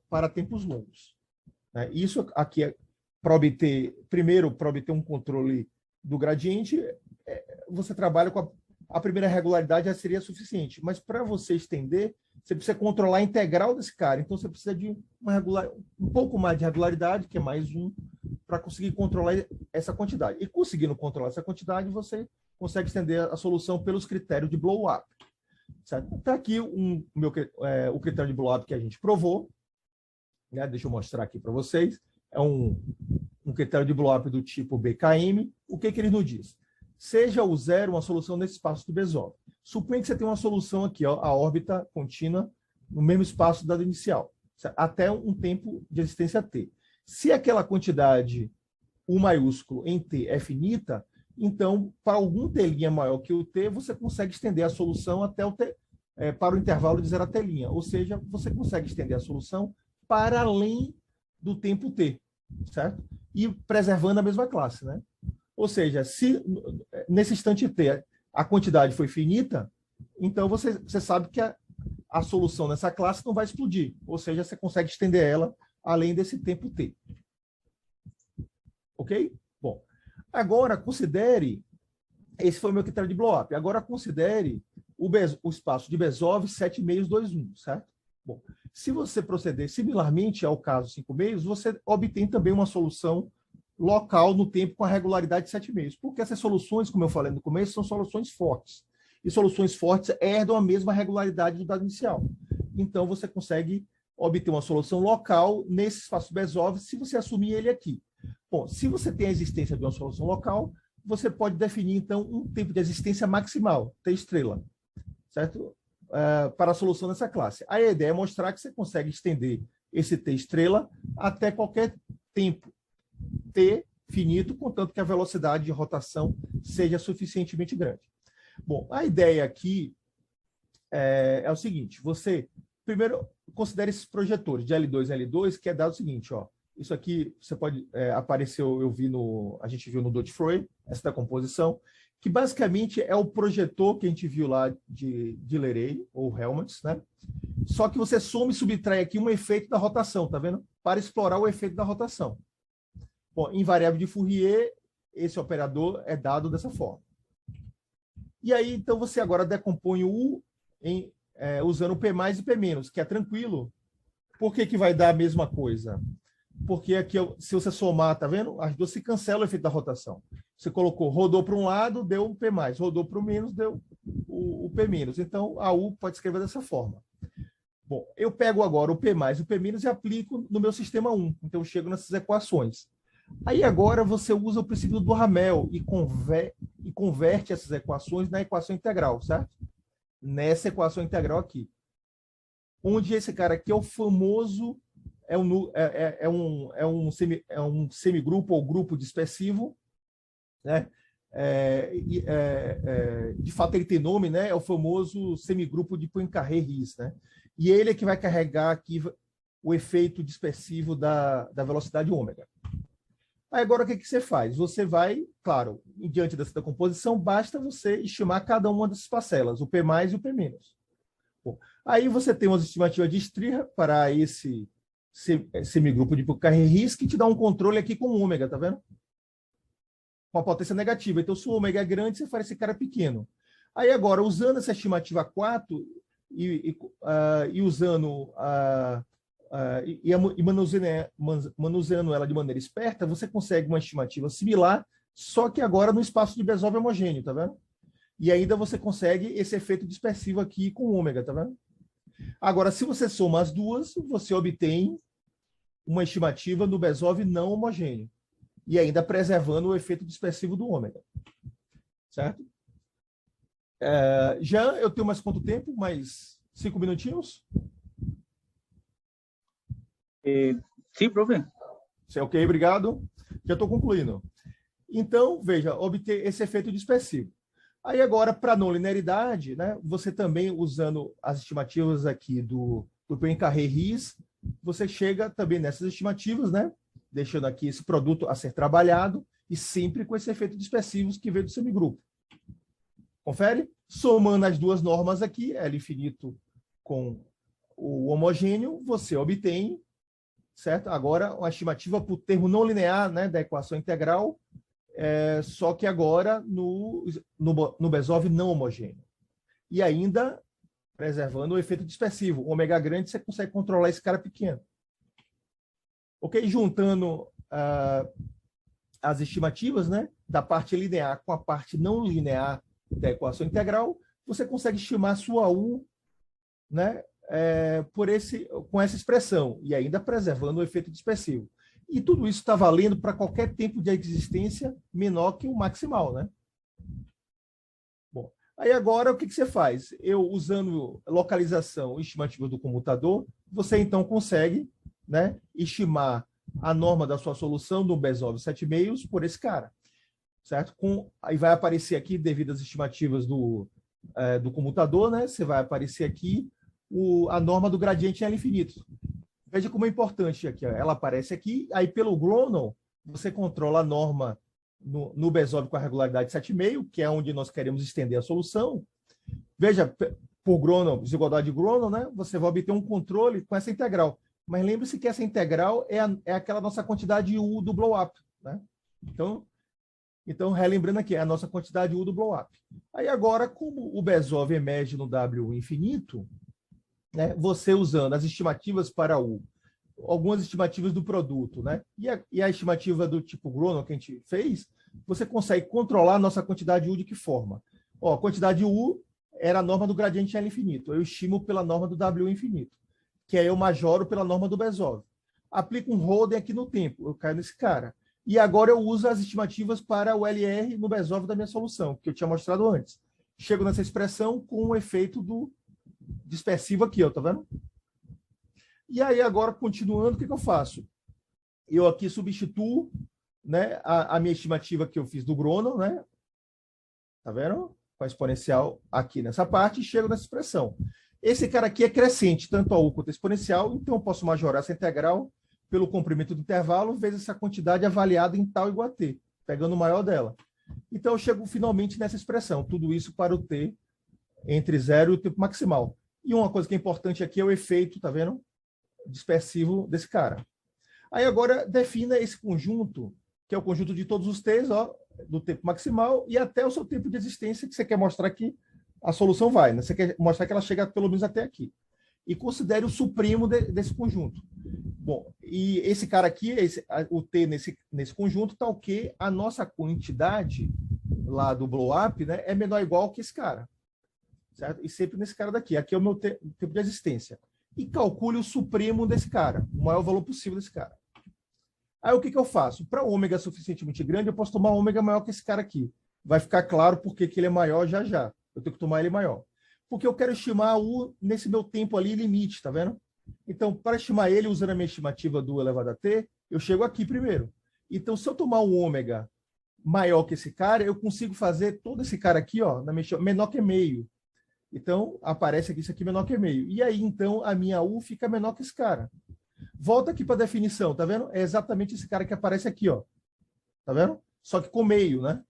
para tempos longos. Né? Isso aqui é para obter, primeiro, para obter um controle do gradiente, você trabalha com a primeira regularidade, já seria suficiente. Mas para você estender, você precisa controlar a integral desse cara. Então, você precisa de um pouco mais de regularidade, que é mais 1, para conseguir controlar essa quantidade. E conseguindo controlar essa quantidade, você consegue estender a solução pelos critérios de blow-up. Está aqui o critério de blow-up que a gente provou. Né? Deixa eu mostrar aqui para vocês. É um critério de blow-up do tipo BKM. O que ele nos diz? Seja o zero uma solução nesse espaço de Bezoff. Suponha que você tem uma solução aqui, ó, a órbita contínua, no mesmo espaço da inicial, certo? Até um tempo de existência t. Se aquela quantidade U maiúsculo em t é finita, então, para algum t' maior que o t, você consegue estender a solução até o t, para o intervalo de 0 a t'. Ou seja, você consegue estender a solução para além do tempo t, certo? E preservando a mesma classe, né? Ou seja, se nesse instante t a quantidade foi finita, então você sabe que a solução nessa classe não vai explodir. Ou seja, você consegue estender ela além desse tempo t. Ok? Bom, agora considere, esse foi o meu critério de blow-up, agora considere o espaço de Bezoff 7 meios 2, 1, certo? Bom, se você proceder similarmente ao caso 5 meios, você obtém também uma solução local no tempo com a regularidade de 7 meios, porque essas soluções, como eu falei no começo, são soluções fortes. E soluções fortes herdam a mesma regularidade do dado inicial. Então, você consegue obter uma solução local nesse espaço Bezoff se você assumir ele aqui. Bom, se você tem a existência de uma solução local, você pode definir, então, um tempo de existência maximal, T estrela, certo? Para a solução dessa classe. A ideia é mostrar que você consegue estender esse T estrela até qualquer tempo T finito, contanto que a velocidade de rotação seja suficientemente grande. Bom, a ideia aqui é o seguinte, você primeiro considere esses projetores de L2 e L2, que é dado o seguinte, ó, isso aqui você pode apareceu, a gente viu no Godefroy, essa composição, que basicamente é o projetor que a gente viu lá de Leray, ou Helmholtz, né? Só que você soma e subtrai aqui um efeito da rotação, tá vendo? Para explorar o efeito da rotação. Bom, em variável de Fourier, esse operador é dado dessa forma. E aí, então, você agora decompõe o U usando o P mais e P menos, que é tranquilo. Por que vai dar a mesma coisa? Porque aqui, se você somar, tá vendo? As duas se cancelam o efeito da rotação. Você colocou, rodou para um lado, deu o P mais. Rodou para o menos, deu o P menos. Então, a U pode escrever dessa forma. Bom, eu pego agora o P mais e o P menos e aplico no meu sistema 1. Então, eu chego nessas equações. Aí agora você usa o princípio do Duhamel e converte essas equações na equação integral, certo? Nessa equação integral aqui. Onde esse cara aqui é o famoso, é um semigrupo ou grupo dispersivo, né? De fato ele tem nome, né? É o famoso semigrupo de Poincaré-Riesz, né? E ele é que vai carregar aqui o efeito dispersivo da velocidade ômega. Aí agora o que você faz? Você vai claro, diante dessa decomposição, basta você estimar cada uma dessas parcelas, o P mais e o P menos. Bom, aí você tem uma estimativa de Striha para esse semigrupo de Poisson-Carré-Riesz, que te dá um controle aqui com ômega, tá vendo? Com a potência negativa. Então, se o ômega é grande, você faz esse cara pequeno. Aí agora, usando essa estimativa 4 e usando e manuseando ela de maneira esperta, você consegue uma estimativa similar, só que agora no espaço de Bezold homogêneo, tá vendo? E ainda você consegue esse efeito dispersivo aqui com ômega, tá vendo? Agora, se você soma as duas, você obtém uma estimativa do Bezold não homogêneo, e ainda preservando o efeito dispersivo do ômega. Certo? Já eu tenho mais quanto tempo? Mais 5 minutinhos? Sim, profe. Ok, obrigado. Já estou concluindo. Então, veja, obter esse efeito dispersivo. Aí agora, para não linearidade, né, você também usando as estimativas aqui do Poisson-Carré-Riesz, você chega também nessas estimativas, né, deixando aqui esse produto a ser trabalhado e sempre com esse efeito dispersivo que veio do semigrupo. Confere? Somando as duas normas aqui, L infinito com o homogêneo, você obtém, certo? Agora, uma estimativa por termo não linear, né, da equação integral, só que agora no Bezold não homogêneo. E ainda preservando o efeito dispersivo. O ômega grande, você consegue controlar esse cara pequeno. Ok? Juntando as estimativas, né, da parte linear com a parte não linear da equação integral, você consegue estimar a sua U, né, com essa expressão, e ainda preservando o efeito dispersivo. E tudo isso está valendo para qualquer tempo de existência menor que o maximal, né? Bom, aí agora o que você faz? Usando localização estimativa do comutador, você então consegue, né, estimar a norma da sua solução do Bezold 7,5 por esse cara, certo? Aí vai aparecer aqui, devido às estimativas do comutador, né? Você vai aparecer aqui a norma do gradiente em L infinito. Veja como é importante aqui. Ó. Ela aparece aqui, aí pelo Gronov, você controla a norma no Bezold com a regularidade 7,5, que é onde nós queremos estender a solução. Veja, por Gronov, desigualdade de Gronov, né, você vai obter um controle com essa integral. Mas lembre-se que essa integral é aquela nossa quantidade U do blow-up. Né? Então, relembrando aqui, é a nossa quantidade U do blow-up. Aí agora, como o Bezold emerge no W infinito, né, você usando as estimativas para U, algumas estimativas do produto, né, e a estimativa do tipo Gronov que a gente fez, você consegue controlar a nossa quantidade U de que forma? Ó, a quantidade U era a norma do gradiente L infinito. Eu estimo pela norma do W infinito, que aí eu majoro pela norma do Bezold. Aplico um Holden aqui no tempo, eu caio nesse cara. E agora eu uso as estimativas para o LR no Bezold da minha solução, que eu tinha mostrado antes. Chego nessa expressão com o efeito do dispersivo aqui, ó, tá vendo? E aí agora, continuando, o que eu faço? Eu aqui substituo, né, a minha estimativa que eu fiz do Gronov, né? Tá vendo? Com a exponencial aqui nessa parte, e chego nessa expressão. Esse cara aqui é crescente, tanto a U quanto a exponencial, então eu posso majorar essa integral pelo comprimento do intervalo, vezes essa quantidade avaliada em tal igual a t, pegando o maior dela. Então eu chego finalmente nessa expressão, tudo isso para o t entre 0 e o tempo maximal. E uma coisa que é importante aqui é o efeito, tá vendo? Dispersivo desse cara. Aí agora defina esse conjunto, que é o conjunto de todos os t's, ó, do tempo maximal e até o seu tempo de existência, que você quer mostrar que a solução vai, né? Você quer mostrar que ela chega pelo menos até aqui. E considere o supremo desse conjunto. Bom, e esse cara aqui, o t nesse conjunto, está o quê? A nossa quantidade lá do blow-up, né, é menor ou igual que esse cara. Certo? E sempre nesse cara daqui. Aqui é o meu tempo de existência. E calcule o supremo desse cara, o maior valor possível desse cara. Aí o que eu faço? Para ômega suficientemente grande, eu posso tomar ômega maior que esse cara aqui. Vai ficar claro porque que ele é maior já já. Eu tenho que tomar ele maior. Porque eu quero estimar U nesse meu tempo ali limite, tá vendo? Então, para estimar ele, usando a minha estimativa do elevado a t, eu chego aqui primeiro. Então, se eu tomar o ômega maior que esse cara, eu consigo fazer todo esse cara aqui, ó, menor que meio. Então, aparece aqui isso aqui menor que meio. E aí, então, a minha U fica menor que esse cara. Volta aqui para a definição, tá vendo? É exatamente esse cara que aparece aqui, ó. Tá vendo? só que com meio, né?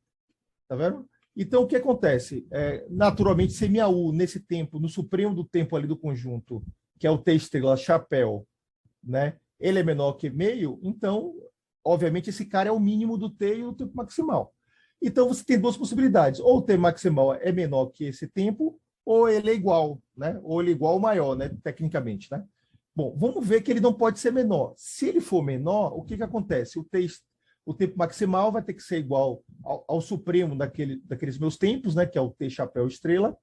Tá vendo? Então, o que acontece? Naturalmente, se minha U, nesse tempo, no supremo do tempo ali do conjunto, que é o T estrela chapéu, né? Ele é menor que meio, então, obviamente, esse cara é o mínimo do T e o tempo maximal. Então, você tem duas possibilidades. Ou o T maximal é menor que esse tempo, ou ele é igual, né? Ou ele é igual ou maior, né? Tecnicamente, né? Bom, vamos ver que ele não pode ser menor. Se ele for menor, o que acontece? O tempo maximal vai ter que ser igual ao supremo daqueles meus tempos, né? Que é o T chapéu estrela.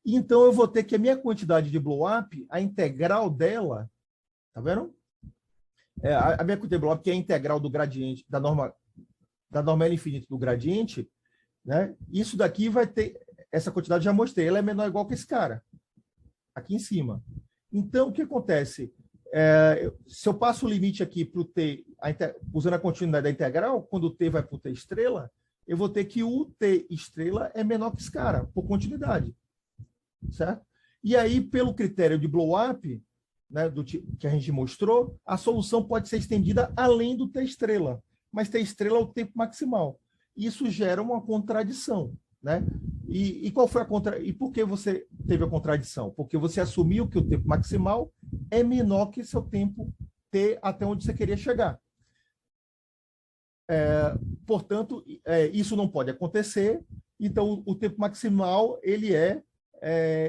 E então eu vou ter que a minha quantidade de blow-up, a integral dela, tá vendo? A minha quantidade de blow-up, que é a integral do gradiente, da norma L infinita do gradiente, né? Isso daqui vai ter, essa quantidade já mostrei, ela é menor ou igual que esse cara, aqui em cima. Então, o que acontece? Se eu passo o limite aqui para o T, usando a continuidade da integral, quando o T vai para o T estrela, eu vou ter que o T estrela é menor que esse cara, por continuidade. Certo? E aí, pelo critério de blow-up, né, que a gente mostrou, a solução pode ser estendida além do T estrela. Mas T estrela é o tempo maximal. Isso gera uma contradição. Né? E qual foi e por que você teve a contradição? Porque você assumiu que o tempo maximal é menor que seu tempo T até onde você queria chegar. Portanto, isso não pode acontecer. Então, o tempo maximal ele é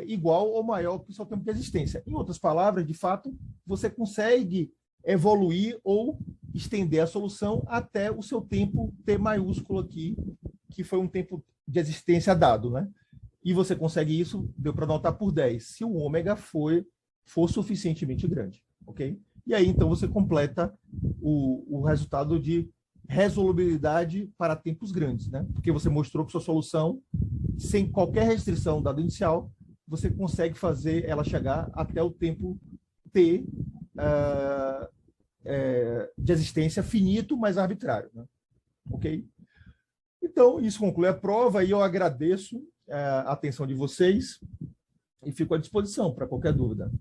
igual ou maior que o seu tempo de existência. Em outras palavras, de fato, você consegue evoluir ou estender a solução até o seu tempo T maiúsculo aqui, que foi um tempo de existência dado, né? E você consegue isso, deu para notar por 10, se o ômega for suficientemente grande, ok? E aí, então, você completa o resultado de resolubilidade para tempos grandes, né? Porque você mostrou que sua solução, sem qualquer restrição dado inicial, você consegue fazer ela chegar até o tempo T de existência finito, mas arbitrário, né? Ok? Então, isso conclui a prova e eu agradeço a atenção de vocês e fico à disposição para qualquer dúvida.